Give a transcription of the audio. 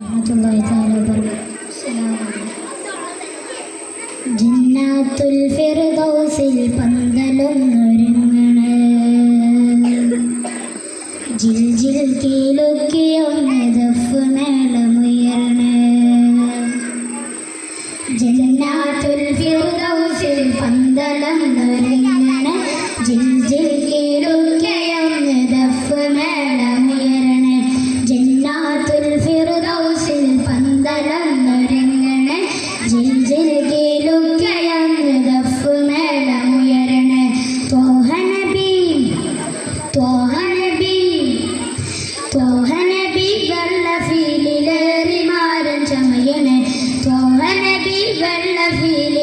warahmatullahi ta'ala wabarakatuh. ജന്നാത്തുൽ ഫിർദൗസിൽ പന്തലൊന്നൊരുങ്ങണ ജിൽ ജിൽ കീലൊക്കിയൊന്ന് ദഫ് മേളമുയരണ ജന്നാത്തുൽ ഫിർദൗസിൽ പന്തലൊന്നൊരുങ്ങണ ജിൽ ജിൽ കീലൊക്കിയൊന്ന് ദഫ് മേളമുയരണ ജന്നാത്തുൽ ഫിർദൗസിൽ പന്തലൊന്നൊരുങ്ങണ ജിൽ ജിൽ കീലൊക്കിയൊന്ന് ദഫ് മേളമുയരണ ത്വാഹ നബി ത്വാഹ നബി ത്വാഹ നബി വെള്ളഫീലിലേറി മാരൻ ചമയണ ത്വാഹ നബി വെള്ളഫീൽ